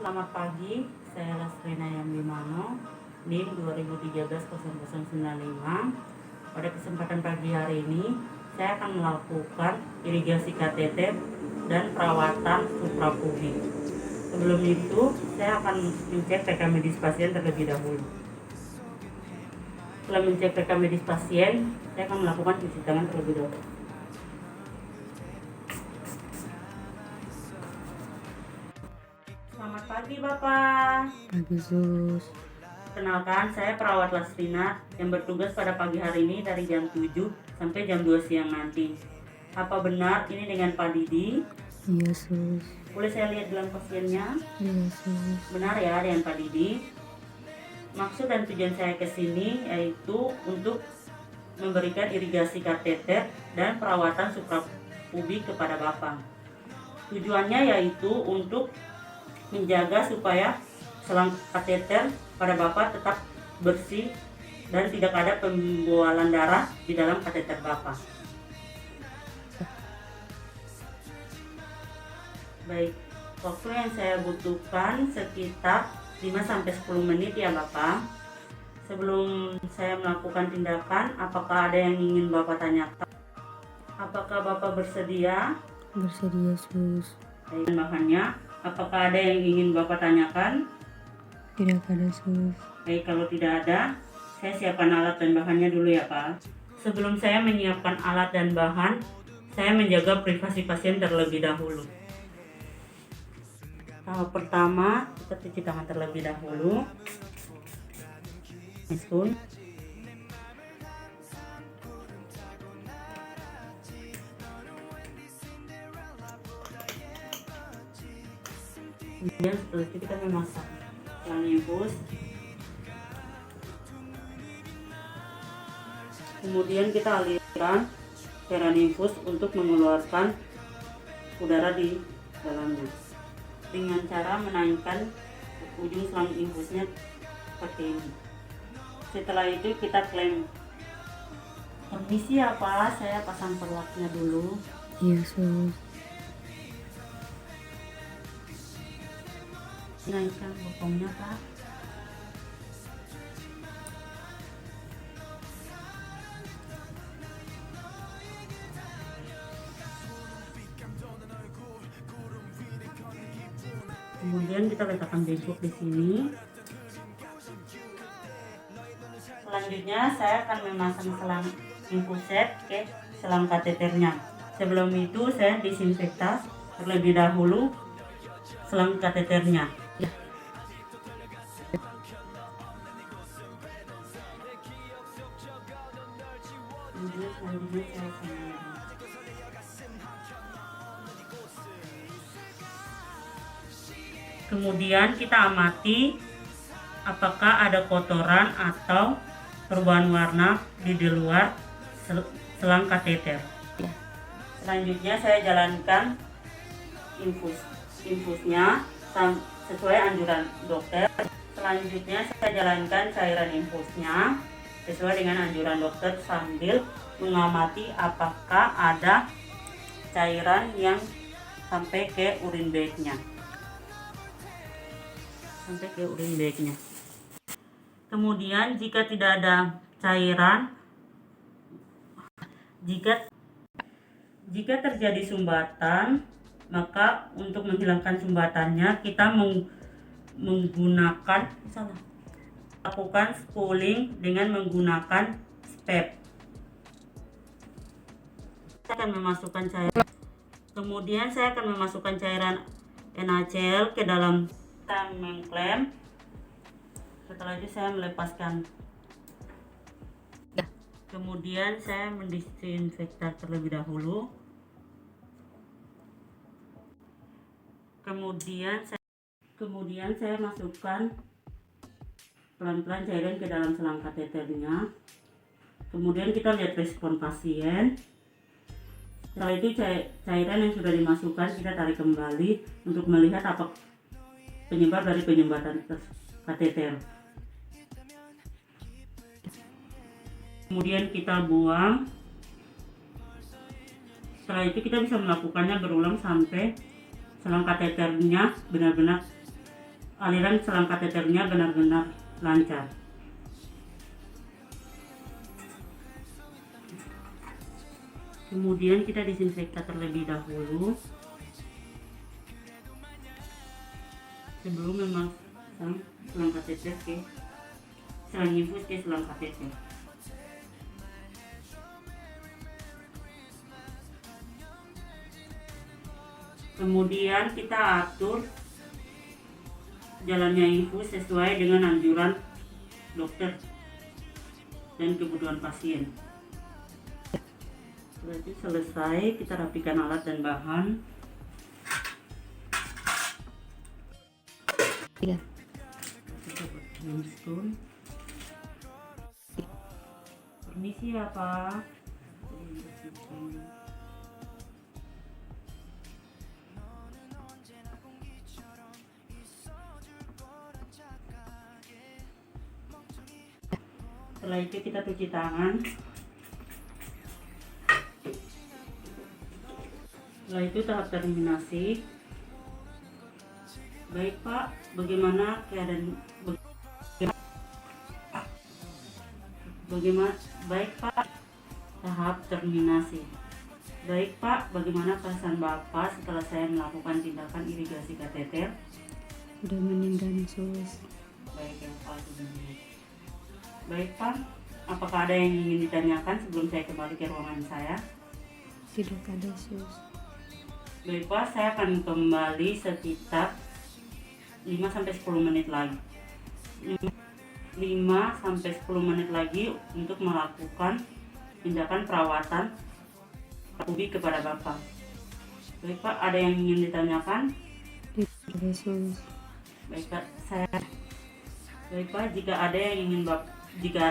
Selamat pagi, saya Lastrina Yambimano, NIM 2013-0095. Pada kesempatan pagi hari ini, saya akan melakukan irigasi kateter dan perawatan suprapubik. Sebelum itu, saya akan mencek rekam medis pasien terlebih dahulu. Setelah mencek rekam medis pasien, saya akan melakukan cuci tangan terlebih dahulu. Selamat pagi Bapak. Pagi Sus. Kenalkan, saya perawat Lastrina yang bertugas pada pagi hari ini dari jam 7 sampai jam 2 siang nanti. Apa benar ini dengan Pak Didi? Iya Sus. Boleh saya lihat gelang pasiennya? Iya Sus. Benar ya dengan Pak Didi. Maksud dan tujuan saya ke sini yaitu untuk memberikan irigasi kateter dan perawatan suprapubik kepada Bapak. Tujuannya yaitu untuk menjaga supaya selang kateter pada Bapak tetap bersih dan tidak ada pembualan darah di dalam kateter Bapak. Baik, waktu yang saya butuhkan sekitar 5-10 menit ya Bapak. Sebelum saya melakukan tindakan, apakah ada yang ingin Bapak tanyakan? Apakah Bapak bersedia? Bersedia Sus. Baik, bahannya, apakah ada yang ingin Bapak tanyakan? Tidak ada Sus. Baik, kalau tidak ada, saya siapkan alat dan bahannya dulu ya Pak. Sebelum saya menyiapkan alat dan bahan, saya menjaga privasi pasien terlebih dahulu. Tahap pertama, kita cuci tangan terlebih dahulu. Spoon. Kemudian setelah itu kita memasang selang infus. Kemudian kita alirkan cairan infus untuk mengeluarkan udara di dalamnya dengan cara menaikkan ujung selang infusnya seperti ini. Setelah itu kita klaim. Permisi ya Pak, saya pasang perlaknya dulu. Iya Sus. Naikkan bokongnya Pak. Kemudian kita letakkan bengkok di sini. Selanjutnya saya akan memasang selang infuset ke selang kateternya. Sebelum itu saya disinfektan terlebih dahulu selang kateternya. Kemudian selanjutnya saya akan kemudian kita amati apakah ada kotoran atau perubahan warna di luar selang kateter. Selanjutnya saya jalankan infusnya sesuai anjuran dokter. Selanjutnya saya jalankan cairan infusnya sesuai dengan anjuran dokter sambil mengamati apakah ada cairan yang sampai ke urin bagnya. Kemudian jika tidak ada cairan, jika terjadi sumbatan, maka untuk menghilangkan sumbatannya kita lakukan spooling dengan menggunakan spap. Saya akan memasukkan cairan. Kemudian saya akan memasukkan cairan NaCl ke dalam mengklem. Setelah itu saya melepaskan. Kemudian saya mendisinfektan terlebih dahulu. Kemudian saya masukkan pelan-pelan cairan ke dalam selang kateternya. Kemudian kita lihat respon pasien. Setelah itu cairan yang sudah dimasukkan kita tarik kembali untuk melihat apa penyebab dari penyumbatan kateter. Kemudian kita buang. Setelah itu kita bisa melakukannya berulang sampai selang kateternya benar-benar aliran selang kateternya benar-benar lancar. Kemudian kita disinfektan terlebih dahulu sebelum memasang selang kateter ke selang infus ke selang kateter. Kemudian kita atur jalannya infus sesuai dengan anjuran dokter dan kebutuhan pasien. Setelah itu selesai, kita rapikan alat dan bahan. Ya. Kita buat gemstone. Permisi ya Pak. Setelah itu kita cuci tangan. Setelah itu tahap terminasi. Baik Pak, bagaimana keadaan baik Pak, tahap terminasi. Baik Pak, bagaimana perasaan Bapak setelah saya melakukan tindakan irigasi kateter? Udah meninggal sus. Baik ya Pak. Baik Pak, apakah ada yang ingin ditanyakan sebelum saya kembali ke ruangan saya? Tidak ada sus. Baik Pak, saya akan kembali sekitar 5-10 menit lagi. 5-10 menit lagi untuk melakukan tindakan perawatan pubik kepada Bapak. Baik Pak, ada yang ingin ditanyakan? Tidak ada sus. Baik Pak, jika ada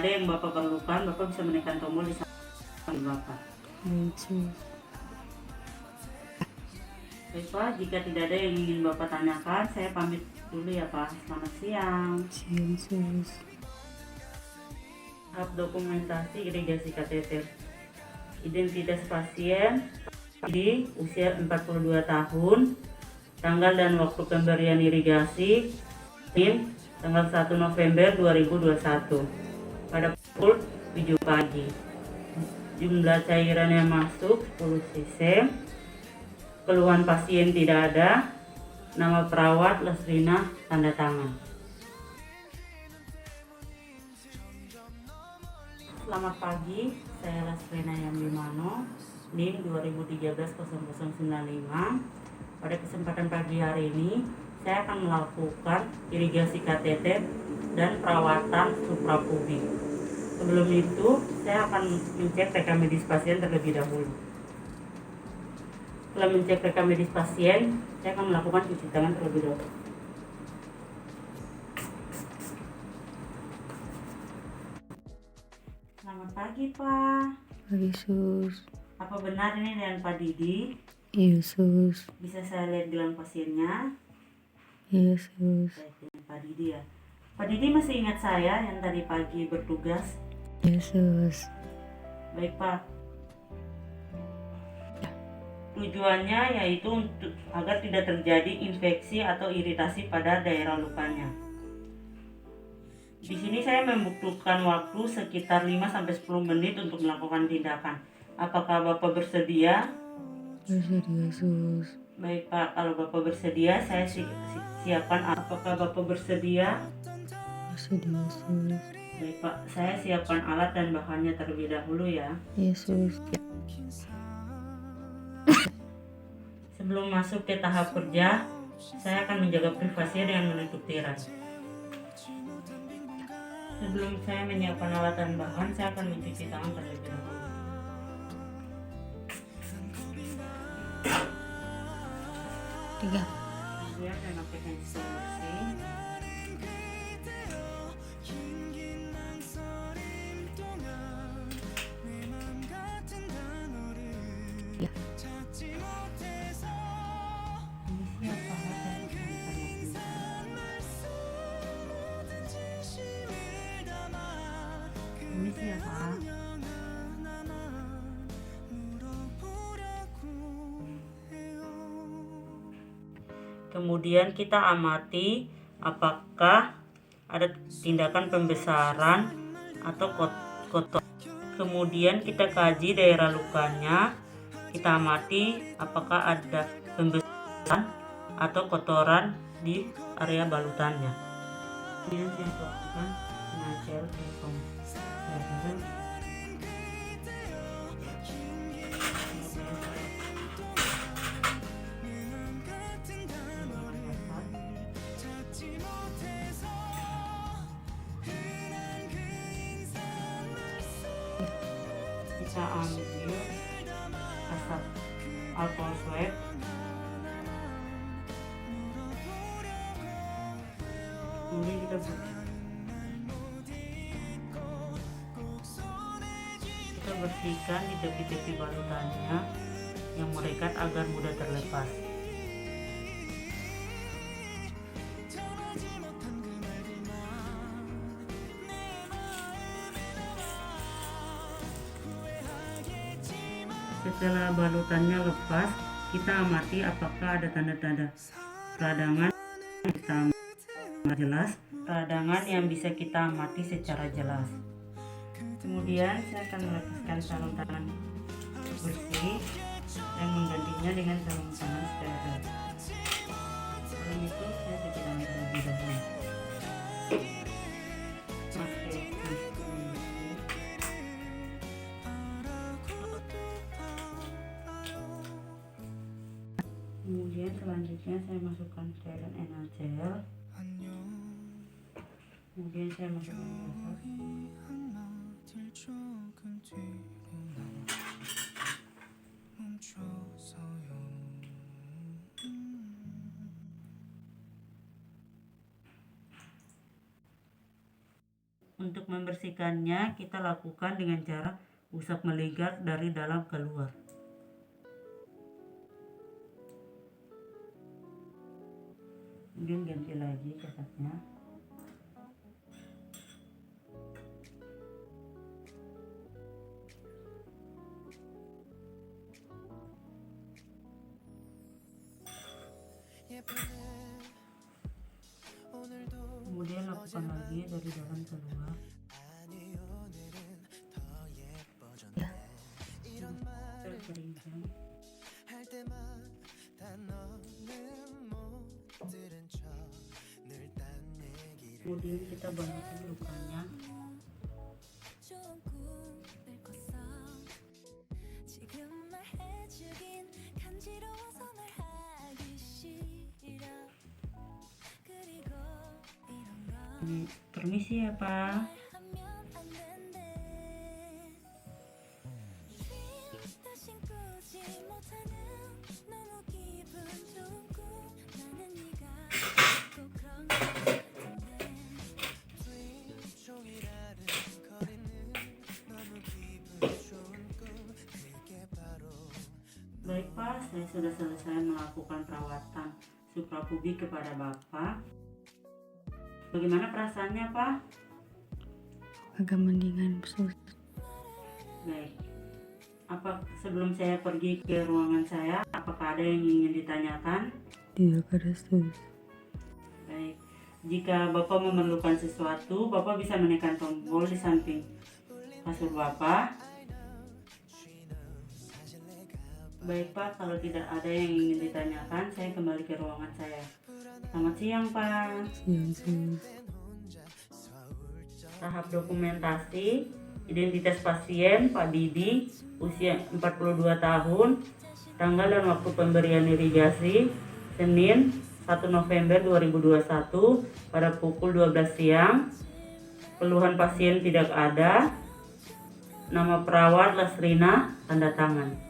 yang Bapak perlukan, Bapak bisa menekan tombol di samping Bapak. Baik sus. Baik Pak, jika tidak ada yang ingin Bapak tanyakan, saya pamit dulu ya Pak. Selamat siang. Siang sus. Tahap dokumentasi irigasi kateter. Identitas pasien di usia 42 tahun. Tanggal dan waktu pemberian irigasi tanggal 1 November 2021 pada pukul 7 pagi. Jumlah cairan yang masuk 10 cc. Keluhan pasien tidak ada. Nama perawat Lesrina, tanda tangan. Selamat pagi, saya Lesrina Yambimano, NIM 2013-0095. Pada kesempatan pagi hari ini, saya akan melakukan irigasi kateter dan perawatan suprapubik. Sebelum itu, saya akan mencek rekam medis pasien terlebih dahulu. Setelah mencek rekam medis pasien, saya akan melakukan cuci tangan terlebih dahulu. Selamat pagi Pak. Pagi sus. Apa benar ini dengan Pak Didi? Iya sus. Bisa saya lihat gelang pasiennya? Iya sus. Baik, dengan Pak Didi ya. Pak Didi masih ingat saya yang tadi pagi bertugas? Iya sus. Baik Pak. Tujuannya yaitu agar tidak terjadi infeksi atau iritasi pada daerah lukanya. Di sini saya membutuhkan waktu sekitar 5-10 menit untuk melakukan tindakan. Apakah Bapak bersedia? Bersedia sus. Baik Pak, kalau Bapak bersedia saya siapkan. Apakah Bapak bersedia? Bersedia sus. Baik Pak, saya siapkan alat dan bahannya terlebih dahulu ya. Iya sus. Sebelum masuk ke tahap kerja, saya akan menjaga privasi dengan menutup tirai. Sebelum saya menyiapkan alat dan bahan, saya akan mencuci tangan terlebih dahulu. Tiga. Kemudian saya pakai pensil bersih. Ya. Ini siapa? Ini siapa? Kemudian kita amati apakah ada tindakan pembesaran atau kotor. Kemudian kita kaji daerah lukanya, kita amati apakah ada pembesaran atau kotoran di area balutannya. Kemudian saya lakukan pengajar kita ambil asap alkohol swab, kemudian kita bersihkan di tepi-tepi balutannya yang merekat agar mudah terlepas. Setelah balutannya lepas, kita amati apakah ada tanda-tanda peradangan yang bisa kita amati secara jelas. Kemudian saya akan melepaskan sarung tangan bersih dan menggantinya dengan sarung tangan steril. Sebelum itu saya cuci tangan terlebih dahulu. Kemudian selanjutnya saya masukkan cairan enal gel. Kemudian saya masukkan masak. Untuk membersihkannya kita lakukan dengan cara usap melegar dari dalam keluar. Kemudian ganti lagi catnya. Kemudian lakukan lagi dari dalam keluar. Terkeringkan. Kemudian kita banyakin lukanya. Permisi ya Pak. Baik Pak, saya sudah selesai melakukan perawatan suprapubik kepada Bapak. Bagaimana perasaannya Pak? Agak mendingan, sus. Baik. Apa sebelum saya pergi ke ruangan saya, apakah ada yang ingin ditanyakan? Tidak ada, sus. Baik. Jika Bapak memerlukan sesuatu, Bapak bisa menekan tombol di samping kasur Bapak. Baik Pak, kalau tidak ada yang ingin ditanyakan, saya kembali ke ruangan saya. Selamat siang Pak. Siang, sus. Tahap dokumentasi, identitas pasien Pak Didi, usia 42 tahun, tanggal dan waktu pemberian irigasi, Senin 1 November 2021 pada pukul 12 siang. Keluhan pasien tidak ada. Nama perawat Lasrina, tanda tangan.